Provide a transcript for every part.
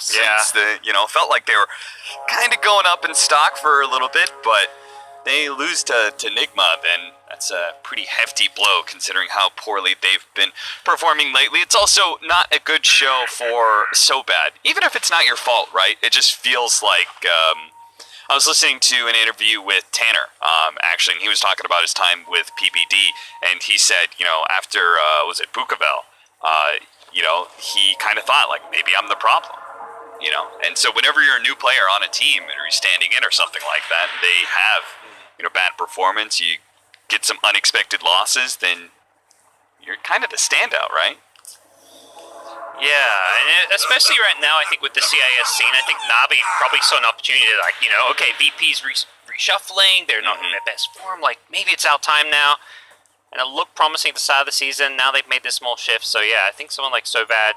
since felt like they were kind of going up in stock for a little bit, but they lose to Nigma, then that's a pretty hefty blow considering how poorly they've been performing lately. It's also not a good show for So Bad, even if it's not your fault, right? It just feels like I was listening to an interview with Tanner, actually, and he was talking about his time with PBD, and he said, after, was it Bukavel, he kind of thought, like, maybe I'm the problem, And so whenever you're a new player on a team, or you're standing in or something like that, they have, bad performance, you get some unexpected losses, then you're kind of the standout, right? Yeah, and especially right now, I think with the CIS scene, I think Navi probably saw an opportunity to, okay, VP's reshuffling, they're not in their best form, maybe it's our time now. And it looked promising at the start of the season, now they've made this small shift, so yeah, I think someone like So Bad,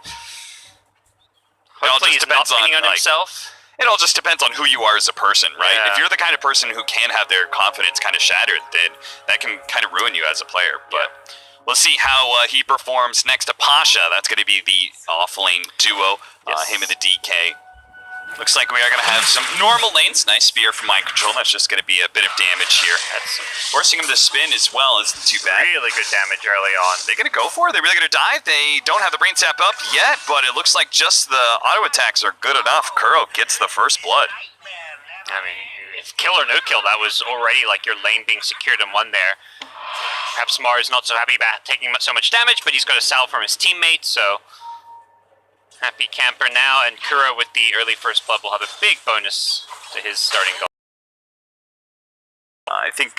hopefully he's not pinning on himself. It all just depends on who you are as a person, right? Yeah. If you're the kind of person who can have their confidence kind of shattered, then that can kind of ruin you as a player, but... Yeah. We'll see how he performs next to Pasha. That's going to be the off-lane duo, him and the DK. Looks like we are going to have some normal lanes. Nice spear from Mind Control. That's just going to be a bit of damage here. That's forcing him to spin as well isn't too bad. Really good damage early on. They're going to go for it? They're really going to dive? They don't have the brain sap up yet, but it looks like just the auto attacks are good enough. Kuro gets the first blood. I mean, if kill or no kill, that was already like your lane being secured and won there. Perhaps Mar is not so happy about taking so much damage, but he's got a salve from his teammate, so happy camper now, and Kuro with the early first blood will have a big bonus to his starting goal. I think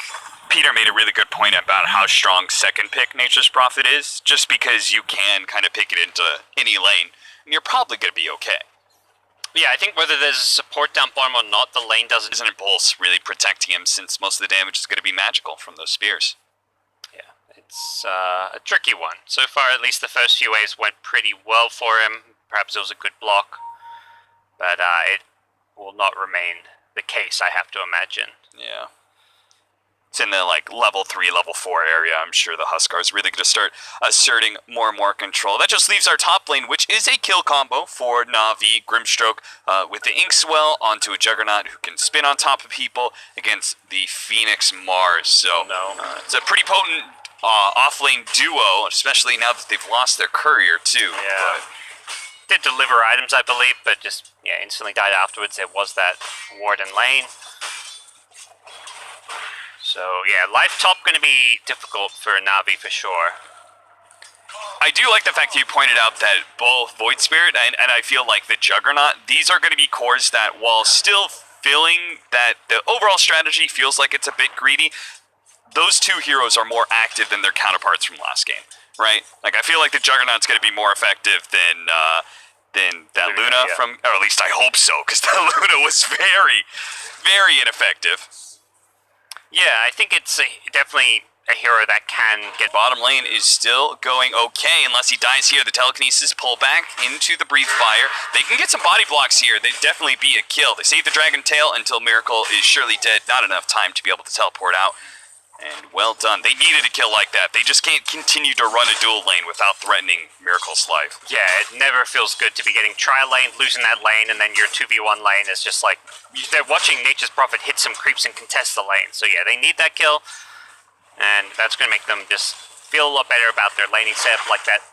Peter made a really good point about how strong second pick Nature's Prophet is, just because you can kind of pick it into any lane, and you're probably going to be okay. Yeah, I think whether there's a support down bottom or not, the lane doesn't... Isn't Impulse really protecting him, since most of the damage is going to be magical from those spears? It's a tricky one. So far, at least the first few waves went pretty well for him. Perhaps it was a good block, but it will not remain the case, I have to imagine. Yeah. It's in the level 3, level 4 area. I'm sure the Huskar is really going to start asserting more and more control. That just leaves our top lane, which is a kill combo for Navi. Grimstroke with the Inkswell onto a Juggernaut who can spin on top of people against the Phoenix Mars. So it's a pretty potent off-lane duo, especially now that they've lost their courier too. Yeah. Did deliver items, I believe, but just instantly died afterwards. It was that Warden lane. So yeah, life top going to be difficult for Navi for sure. I do like the fact that you pointed out that both Void Spirit and I feel like the Juggernaut, these are going to be cores that, while still feeling that the overall strategy feels like it's a bit greedy, those two heroes are more active than their counterparts from last game, right? I feel like the Juggernaut's going to be more effective than that Luna from, or at least I hope so, because that Luna was very, very ineffective. Yeah, I think it's definitely a hero that can get... Bottom lane is still going okay, unless he dies here. The telekinesis pull back into the breathe fire. They can get some body blocks here. They'd definitely be a kill. They save the Dragon Tail until Miracle is surely dead. Not enough time to be able to teleport out. And well done. They needed a kill like that. They just can't continue to run a dual lane without threatening Miracle's life. Yeah, it never feels good to be getting tri-lane, losing that lane, and then your 2v1 lane is just like... They're watching Nature's Prophet hit some creeps and contest the lane. So yeah, they need that kill. And that's going to make them just feel a lot better about their laning setup like that.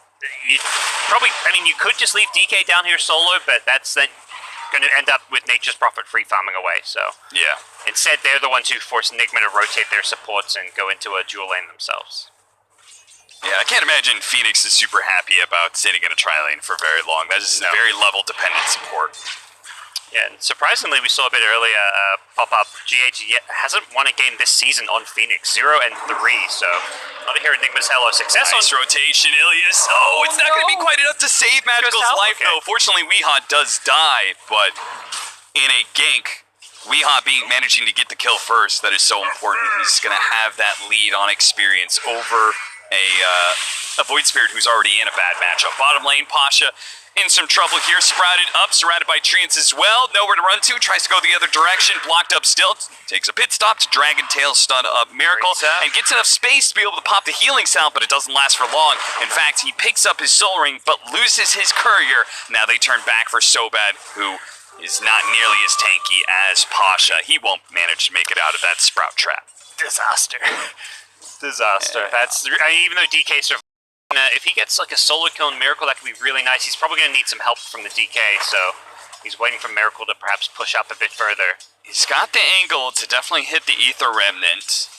You probably... I mean, you could just leave DK down here solo, but that's then going to end up with Nature's Prophet free farming away, so... Yeah. Instead, they're the ones who force Nigma to rotate their supports and go into a dual lane themselves. Yeah, I can't imagine Phoenix is super happy about sitting in a tri-lane for very long. That is very level-dependent support. Yeah, and surprisingly, we saw a bit earlier pop up. GH hasn't won a game this season on Phoenix, 0 and 3. So, not here at Nigma's hello. Success nice on rotation, Ilias. Oh, it's not going to be quite enough to save Magical's life, though. Fortunately, Weehawk does die, but in a gank, Weehawk managing to get the kill first, that is so important. He's going to have that lead on experience over a Void Spirit who's already in a bad matchup. Bottom lane, Pasha in some trouble here, sprouted up, surrounded by treants as well. Nowhere to run to, tries to go the other direction, blocked up still, takes a pit stop to Dragon Tail stun up Miracle, and gets enough space to be able to pop the healing sound, but it doesn't last for long. In fact, he picks up his Soul Ring, but loses his Courier. Now they turn back for Sobad, who is not nearly as tanky as Pasha. He won't manage to make it out of that Sprout trap. Disaster. Disaster. Yeah. Even though DK survived, if he gets like a solo kill in Miracle, that could be really nice. He's probably going to need some help from the DK, so he's waiting for Miracle to perhaps push up a bit further. He's got the angle to definitely hit the Ether Remnant.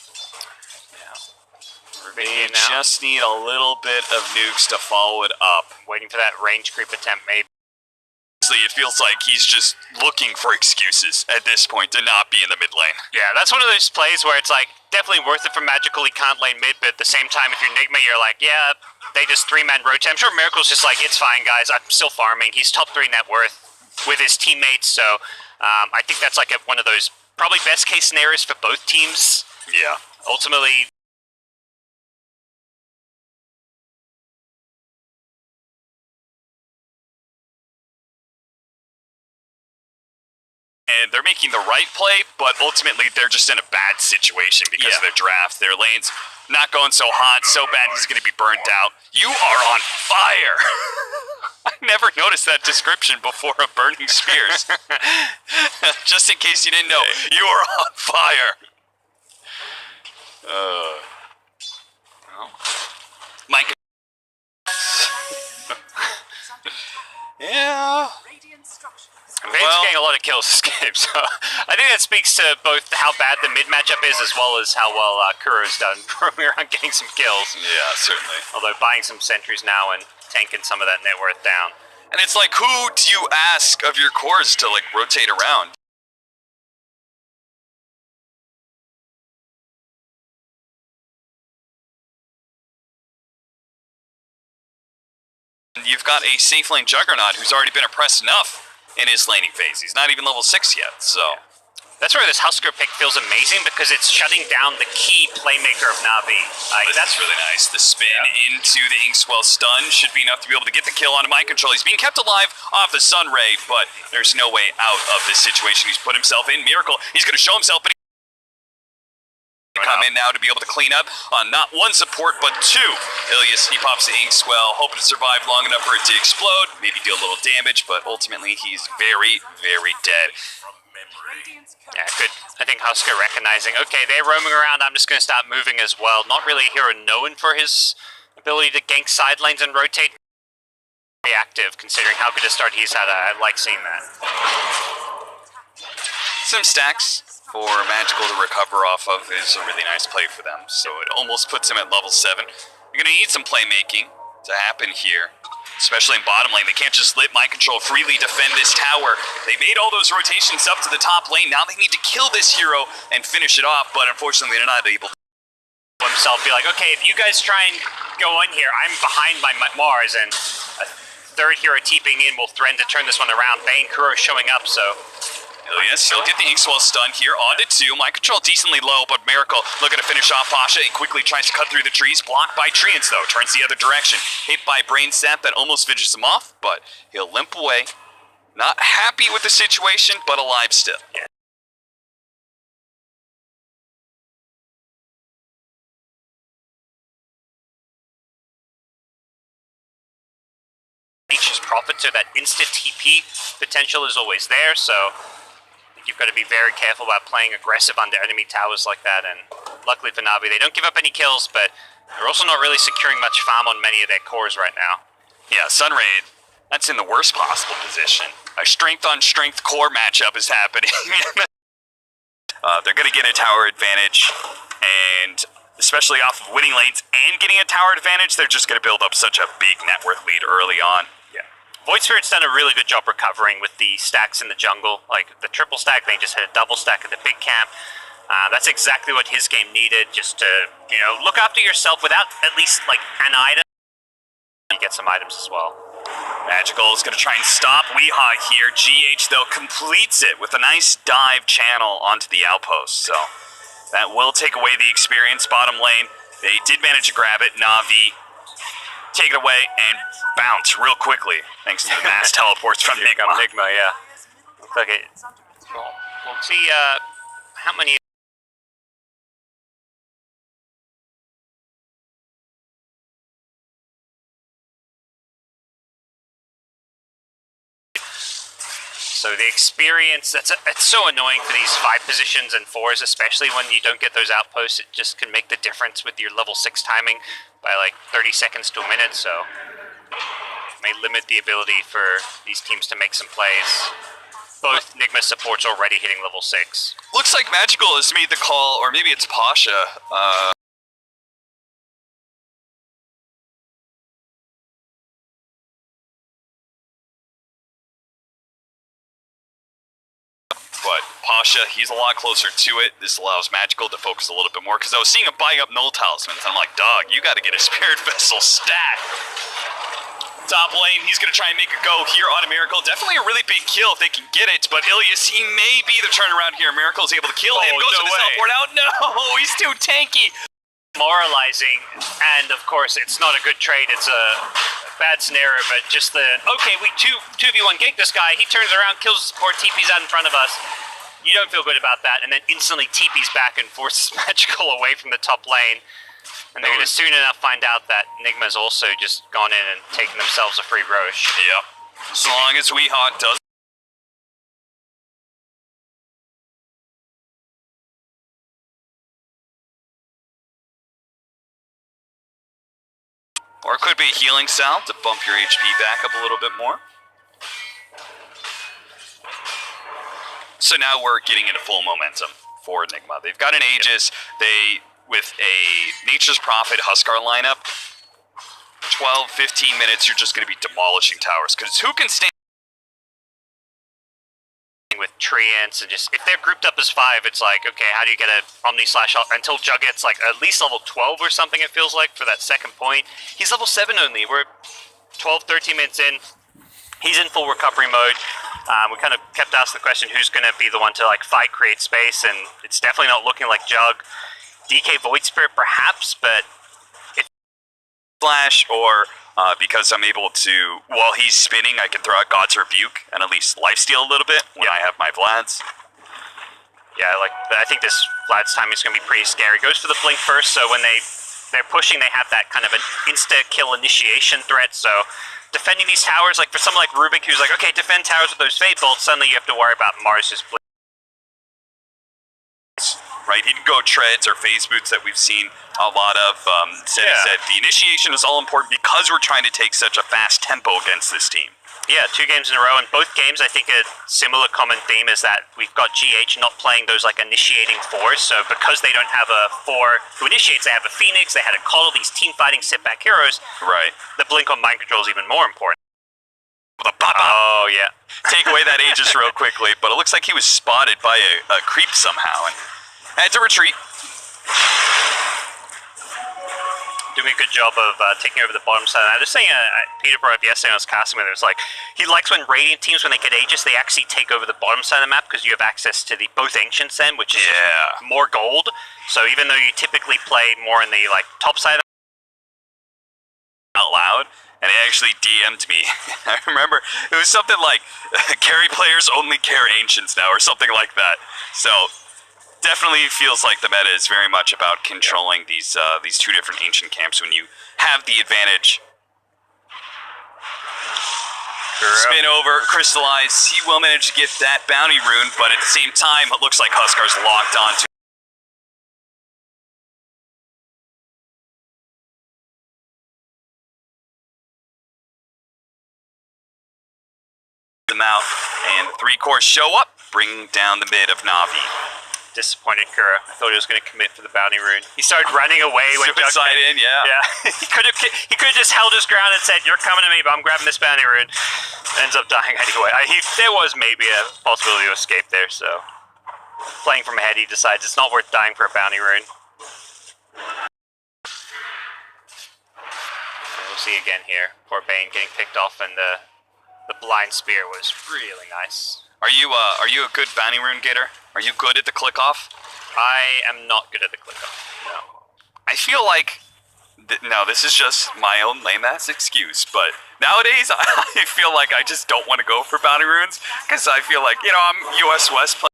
They just need a little bit of nukes to follow it up. Waiting for that range creep attempt, maybe. It feels like he's just looking for excuses at this point to not be in the mid lane. Yeah, that's one of those plays where it's like, definitely worth it for Magical, he can't lane mid, but at the same time, if you're Nigma, you're like, yeah, they just 3-man rotate. I'm sure Miracle's just like, it's fine, guys, I'm still farming. He's top 3 net worth with his teammates, so I think that's like one of those probably best case scenarios for both teams. Yeah. Ultimately, and they're making the right play, but ultimately they're just in a bad situation because of their draft. Their lane's not going so hot, so bad he's going to be burnt out. You are on fire! I never noticed that description before of Burning Spears. Just in case you didn't know, you are on fire! Mike. Yeah. Vane's getting a lot of kills this game, so I think that speaks to both how bad the mid matchup is as well as how well Kuro's done roaming around getting some kills. Yeah, certainly. Although buying some sentries now and tanking some of that net worth down. And it's like, who do you ask of your cores to like rotate around? You've got a safe lane Juggernaut who's already been oppressed enough in his laning phase. He's not even level 6 yet, so... That's where this Husker pick feels amazing because it's shutting down the key playmaker of Navi. That's really nice. The spin into the Inkswell stun should be enough to be able to get the kill onto Mind Control. He's being kept alive off the Sun Ray, but there's no way out of this situation. He's put himself in. Miracle, he's going to show himself, but come in now to be able to clean up on not one support, but 2. Ilias, he pops the Inkswell, hoping to survive long enough for it to explode, maybe deal a little damage, but ultimately he's very, very dead. Yeah, good. I think Husker recognizing, okay, they're roaming around, I'm just going to start moving as well. Not really a hero known for his ability to gank side lanes and rotate. Very active, considering how good a start he's had. I like seeing that. Some stacks for Magical to recover off of is a really nice play for them, so it almost puts him at level 7. You're going to need some playmaking to happen here, especially in bottom lane. They can't just let Mind Control freely defend this tower. They made all those rotations up to the top lane. Now they need to kill this hero and finish it off, but unfortunately they're not able to. Himself be like, okay, if you guys try and go in here, I'm behind my Mars, and a third hero TPing in will threaten to turn this one around. Bane Kuro showing up, so... Ilias, he'll get the Inkswell stun here, onto 2. Mind Control decently low, but Miracle looking to finish off Pasha. He quickly tries to cut through the trees, blocked by treants though, turns the other direction. Hit by Brain Sap that almost finishes him off, but he'll limp away. Not happy with the situation, but alive still. Yeah. Nature's Prophet, so that instant TP potential is always there, so you've got to be very careful about playing aggressive onto enemy towers like that, and luckily for Navi, they don't give up any kills, but they're also not really securing much farm on many of their cores right now. Yeah, Sunray, that's in the worst possible position. A strength-on-strength core matchup is happening. They're going to get a tower advantage, and especially off of winning lanes and getting a tower advantage, they're just going to build up such a big net worth lead early on. Void Spirit's done a really good job recovering with the stacks in the jungle. Like the triple stack, they just had a double stack at the big camp. That's exactly what his game needed, just to, you know, look after yourself without at least like an item. You get some items as well. Magical is going to try and stop Weehaw here. GH, though, completes it with a nice dive channel onto the outpost. So that will take away the experience. Bottom lane, They did manage to grab it. Navi, take it away and bounce real quickly, thanks to the mass teleports from Nigma. Nigma, yeah. Looks like it. We'll see how many. So the experience, it's so annoying for these 5 positions and 4s, especially when you don't get those outposts. It just can make the difference with your level 6 timing by like 30 seconds to a minute, so it may limit the ability for these teams to make some plays. Both Nigma supports already hitting level 6. Looks like Magical has made the call, or maybe it's Pasha. But Pasha, he's a lot closer to it. This allows Magical to focus a little bit more, because I was seeing him buying up Null Talismans. I'm like, dog, you got to get a Spirit Vessel stat. Top lane, he's going to try and make a go here on a Miracle. Definitely a really big kill if they can get it, but Ilias, he may be the turnaround here. Miracle is able to kill him. Goes no with his teleport out. No, he's too tanky. Moralizing, and of course, it's not a good trade. It's a bad scenario, but just the, okay, we 2v1 gank this guy. He turns around, kills the support, TP's out in front of us. You don't feel good about that, and then instantly TP's back and forces Magical away from the top lane. And they're going to soon enough find out that Nigma's also just gone in and taken themselves a free Roche. Yep. As long as Weehawk does. Or it could be a healing salve to bump your HP back up a little bit more. So now we're getting into full momentum for Nigma. They've got an Aegis. They, with a Nature's Prophet Huskar lineup, 12, 15 minutes, you're just going to be demolishing towers. Because who can stand with Treants, and just, if they're grouped up as 5, it's like, okay, how do you get a Omni Slash until Jug gets like at least level 12 or something, it feels like, for that second point. He's level 7 only. We're 12, 13 minutes in. He's in full recovery mode. We kind of kept asking the question, who's going to be the one to like fight, create space, and it's definitely not looking like Jug. DK Void Spirit perhaps, but Flash, or because I'm able to, while he's spinning, I can throw out God's Rebuke and at least lifesteal a little bit when I have my Vlads. Yeah, like, I think this Vlad's timing is going to be pretty scary. Goes for the blink first, so when they're pushing, they have that kind of an insta-kill initiation threat, so defending these towers, like for someone like Rubik who's like, okay, defend towers with those Fate Bolts, suddenly you have to worry about Mars's blink. Right, he can go treads or phase boots that we've seen a lot of. Said the initiation is all important because we're trying to take such a fast tempo against this team. Yeah, 2 games in a row, and both games I think a similar common theme is that we've got GH not playing those like initiating 4s, so because they don't have a 4 who initiates, they have a Phoenix, they had a call, these team fighting sit back heroes. Right. The blink on mind control is even more important. Oh yeah. Take away that Aegis real quickly, but it looks like he was spotted by a creep somehow and had to retreat. Doing a good job of taking over the bottom side. I was saying, Peter brought up yesterday when I was casting with him, it was like, he likes when Radiant teams, when they get Aegis, they actually take over the bottom side of the map because you have access to the both Ancients then, which is more gold. So even though you typically play more in the like top side out loud, and he actually DM'd me. I remember it was something like, carry players only care Ancients now, or something like that. So definitely feels like the meta is very much about controlling these 2 different Ancient camps when you have the advantage. Spin over, crystallize. He will manage to get that bounty rune, but at the same time, it looks like Huskar's locked onto the mouth, and 3 cores show up, bringing down the mid of Navi. disappointed Kura. I thought he was going to commit for the bounty rune. He started running away when Jug side in, yeah. he could have just held his ground and said, "You're coming to me, but I'm grabbing this bounty rune." Ends up dying anyway. There was maybe a possibility to escape there, so playing from ahead, he decides it's not worth dying for a bounty rune. We'll see again here. Poor Bane getting picked off, and the blind spear was really nice. Are you a good bounty rune getter? Are you good at the click off? I am not good at the click off. No. I feel like, now this is just my own lame-ass excuse, but nowadays I feel like I just don't want to go for bounty runes, because I feel like, you know, I'm US West playing.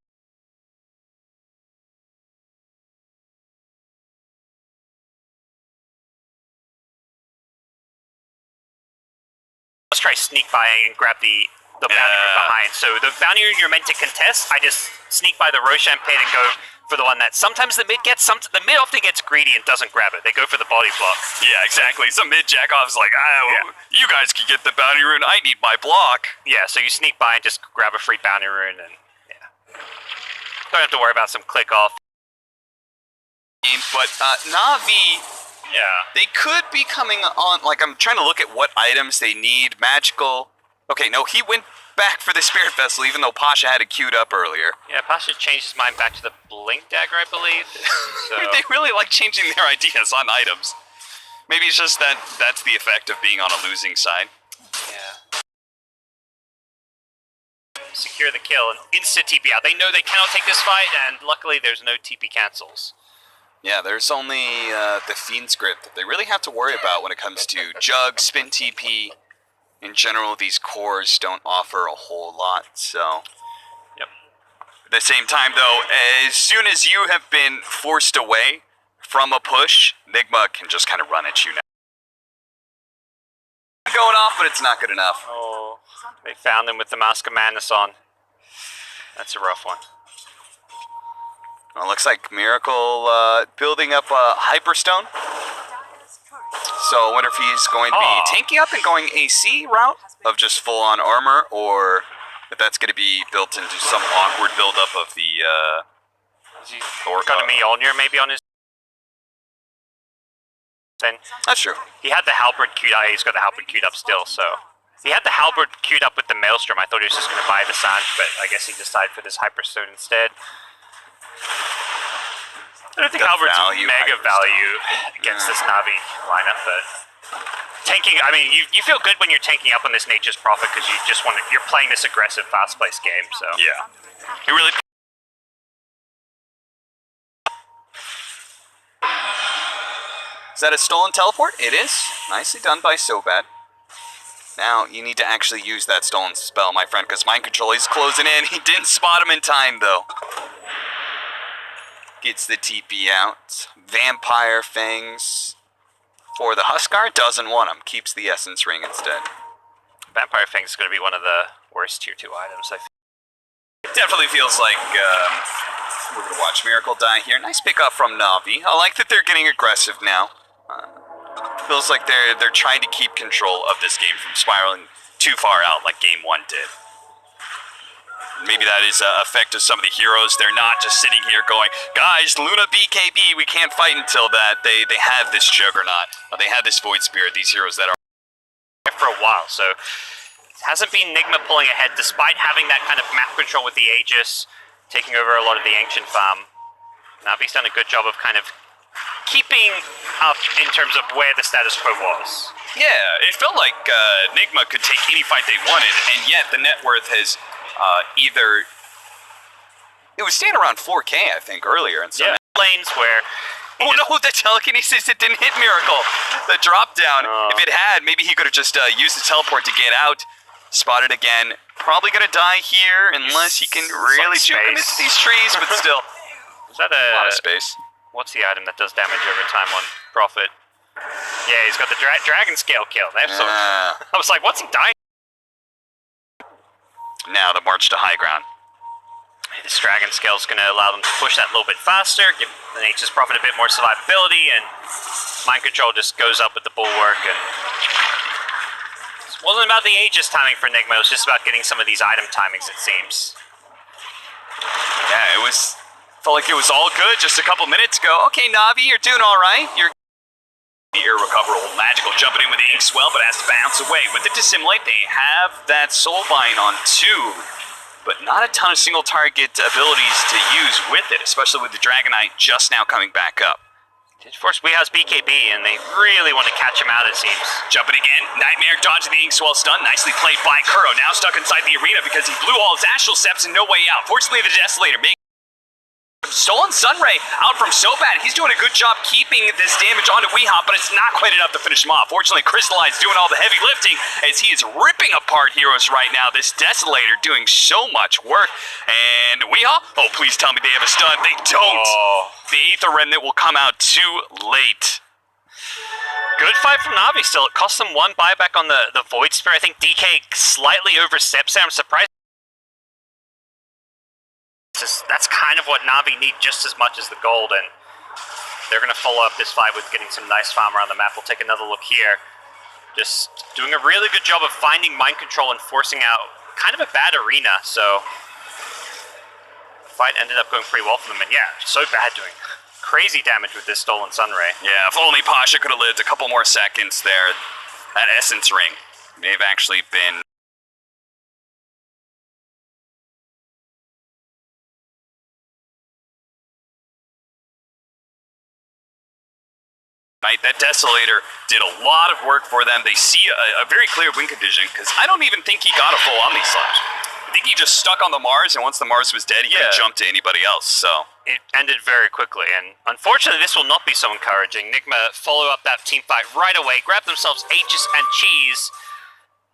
Let's try sneak by and grab the bounty rune behind. So the bounty rune you're meant to contest, I just sneak by the Roshan pit and go for the one that sometimes the mid gets. The mid often gets greedy and doesn't grab it. They go for the body block. Yeah, exactly. Some mid jack-off's like, you guys can get the bounty rune. I need my block. Yeah, so you sneak by and just grab a free bounty rune, and don't have to worry about some click off. But Navi, they could be coming on. Like, I'm trying to look at what items they need. Magical. Okay, no, he went back for the Spirit Vessel, even though Pasha had it queued up earlier. Yeah, Pasha changed his mind back to the Blink Dagger, I believe. So. They really like changing their ideas on items. Maybe it's just that that's the effect of being on a losing side. Yeah. Secure the kill and instant TP out. They know they cannot take this fight, and luckily there's no TP cancels. Yeah, there's only the Fiend script that they really have to worry about when it comes to Jug, Spin TP. In general, these cores don't offer a whole lot, so... Yep. At the same time, though, as soon as you have been forced away from a push, Nigma can just kind of run at you now. Going off, but it's not good enough. Oh, they found him with the Mask of Madness on. That's a rough one. Well, it looks like Miracle building up a Hyperstone. So I wonder if he's going to be tanking up and going AC route of just full-on armor, or if that's going to be built into some awkward build-up of the... Is he got a Mjolnir maybe on his... That's true. He had the Halberd queued up. He's got the Halberd queued up still, so... He had the Halberd queued up with the Maelstrom. I thought he was just going to buy the Sanj, but I guess he decided for this Hyperstone instead. I don't think Halberd's mega value against this Navi lineup, but tanking, I mean, you feel good when you're tanking up on this Nature's Prophet because you just want to, you're playing this aggressive, fast-paced game, so. Yeah. You really... Is that a stolen teleport? It is. Nicely done by Sobad. Now, you need to actually use that stolen spell, my friend, because Mind Control is closing in. He didn't spot him in time, though. Gets the TP out. Vampire Fangs for the Huskar. Doesn't want him. Keeps the Essence Ring instead. Vampire Fangs is going to be one of the worst tier 2 items, I think. It definitely feels like we're going to watch Miracle die here. Nice pickup from Navi. I like that they're getting aggressive now. Feels like they're trying to keep control of this game from spiraling too far out like Game 1 did. Maybe that is an effect of some of the heroes. They're not just sitting here going, guys, Luna BKB, we can't fight until that. They have this Juggernaut. They have this Void Spirit, these heroes that are for a while, so it hasn't been Nigma pulling ahead despite having that kind of map control with the Aegis, taking over a lot of the Ancient Farm. Navi's done a good job of kind of keeping up in terms of where the status quo was. Yeah, it felt like Nigma could take any fight they wanted, and yet the net worth has either... It was staying around 4K, I think, earlier. And so lanes where... Oh no, the telekinesis, it didn't hit Miracle. The drop down, if it had, maybe he could have just used the teleport to get out. Spotted again. Probably gonna die here unless he can really juke him into these trees, but still. Is that a lot of space. What's the item that does damage over time on Prophet? Yeah, he's got the dragon scale kill. I was like, what's he dying? Now the march to high ground. This dragon scale is going to allow them to push that a little bit faster, give the Nature's Prophet a bit more survivability, and Mind Control just goes up with the bulwark. And it wasn't about the Aegis timing for Nigma, it was just about getting some of these item timings, it seems. Yeah, felt like it was all good just a couple minutes ago. Okay, Navi, you're doing all right. You're irrecoverable magical jumping in with the ink swell, but has to bounce away. With the Dissimulate, they have that Soulbind on 2. But not a ton of single target abilities to use with it, especially with the Dragonite just now coming back up. Force we has BKB, and they really want to catch him out, it seems. Jumping again, Nightmare dodging the Inkswell stun, nicely played by Kuro, now stuck inside the arena because he blew all his Astral Steps and no way out. Fortunately, the Desolator makes Stolen Sunray out from Sobat. He's doing a good job keeping this damage onto Weehaw, but it's not quite enough to finish him off. Fortunately, Crystallize doing all the heavy lifting as he is ripping apart heroes right now. This Desolator doing so much work. And Weehaw, oh, please tell me they have a stun. They don't. Oh. The Aether Remnant will come out too late. Good fight from Navi still. It cost them one buyback on the Void Spear. I think DK slightly oversteps there. I'm surprised. That's kind of what Navi need just as much as the gold, and they're going to follow up this fight with getting some nice farm around the map. We'll take another look here. Just doing a really good job of finding mind control and forcing out kind of a bad arena, so the fight ended up going pretty well for them, and yeah, so bad doing crazy damage with this Stolen Sunray. Yeah, if only Pasha could have lived a couple more seconds there. That Essence Ring may have actually been... Right, that Desolator did a lot of work for them. They see a very clear win condition, because I don't even think he got a full Omni Slash. I think he just stuck on the Mars, and once the Mars was dead, he could jump to anybody else, so... It ended very quickly, and unfortunately this will not be so encouraging. Nigma follow up that team fight right away, grab themselves Aegis and Cheese,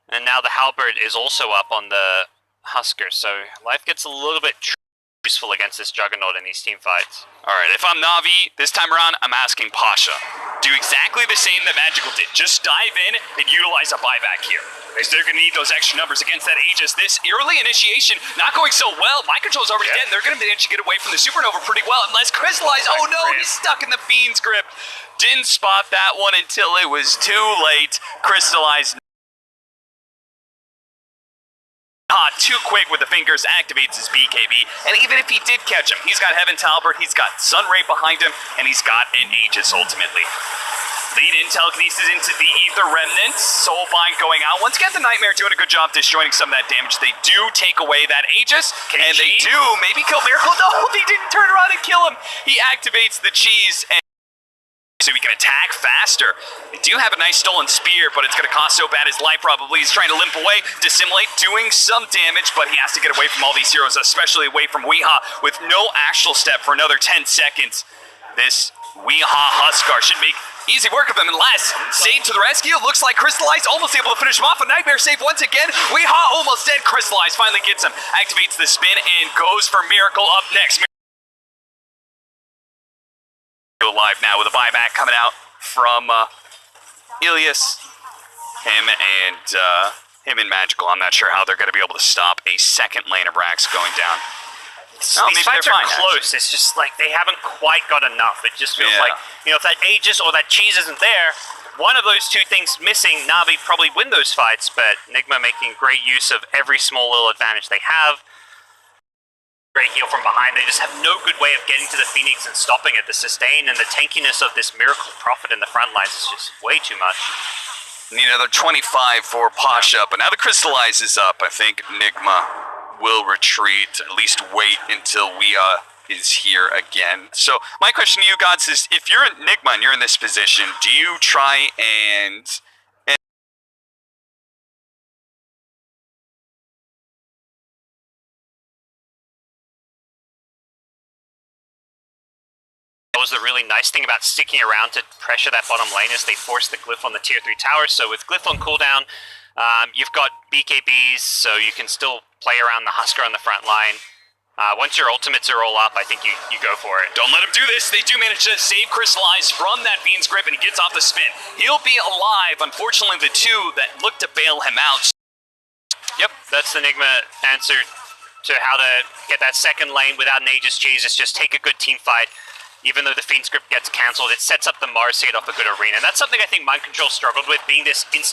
and now the Halberd is also up on the Husker, so life gets a little bit useful against this Juggernaut in these team fights. Alright, if I'm Navi, this time around, I'm asking Pasha. Do exactly the same that Magical did. Just dive in and utilize a buyback here. Because they're going to need those extra numbers against that Aegis. This early initiation not going so well. Mind Control's already dead, and they're going to manage to get away from the Supernova pretty well. Unless Crystallize, oh no, he's stuck in the Fiend's grip. Didn't spot that one until it was too late. Crystallize too quick with the fingers, activates his BKB, and even if he did catch him, he's got Heaven Talbert, he's got Sunray behind him, and he's got an Aegis ultimately. Lead in telekinesis into the Aether Remnant, Soulbind going out. Once again, the Nightmare doing a good job destroying some of that damage. They do take away that Aegis, and they do maybe kill Miracle. No, they didn't turn around and kill him. He activates the cheese, and so he can attack faster. They do have a nice Stolen Spear, but it's going to cost so bad his life probably. He's trying to limp away, dissimulate, doing some damage, but he has to get away from all these heroes, especially away from Weehaw, with no actual step for another 10 seconds. This Weehaw Huskar should make easy work of him, unless Save to the rescue. Looks like Crystallize almost able to finish him off. A Nightmare save once again. Weehaw almost dead. Crystallize finally gets him, activates the spin, and goes for Miracle up next. Live now with a buyback coming out from Ilias. Him and Magical. I'm not sure how they're going to be able to stop a second lane of Rax going down. These fights are close. It's just like they haven't quite got enough. It just feels like, you know, if that Aegis or that cheese isn't there, one of those two things missing, Navi probably win those fights, but Nigma making great use of every small little advantage they have. Great heal from behind. They just have no good way of getting to the Phoenix and stopping it. The sustain and the tankiness of this Miracle Prophet in the front lines is just way too much. Need another 25 for Pasha, but now the Crystallize is up. I think Nigma will retreat, at least wait until we is here again. So my question to you, Gods, is if you're Nigma and you're in this position, do you try and That was the really nice thing about sticking around to pressure that bottom lane is they forced the Glyph on the tier 3 tower. So with Glyph on cooldown, you've got BKBs, so you can still play around the Husker on the front line. Once your ultimates are all up, I think you go for it. Don't let him do this. They do manage to save Crystallize from that Fiend's grip, and he gets off the spin. He'll be alive. Unfortunately, the two that look to bail him out. Yep, that's the Nigma answer to how to get that second lane without an Aegis cheese. Is just take a good team fight. Even though the Fiend script gets cancelled, it sets up the Mars to get off a good arena. And that's something I think Mind Control struggled with, being this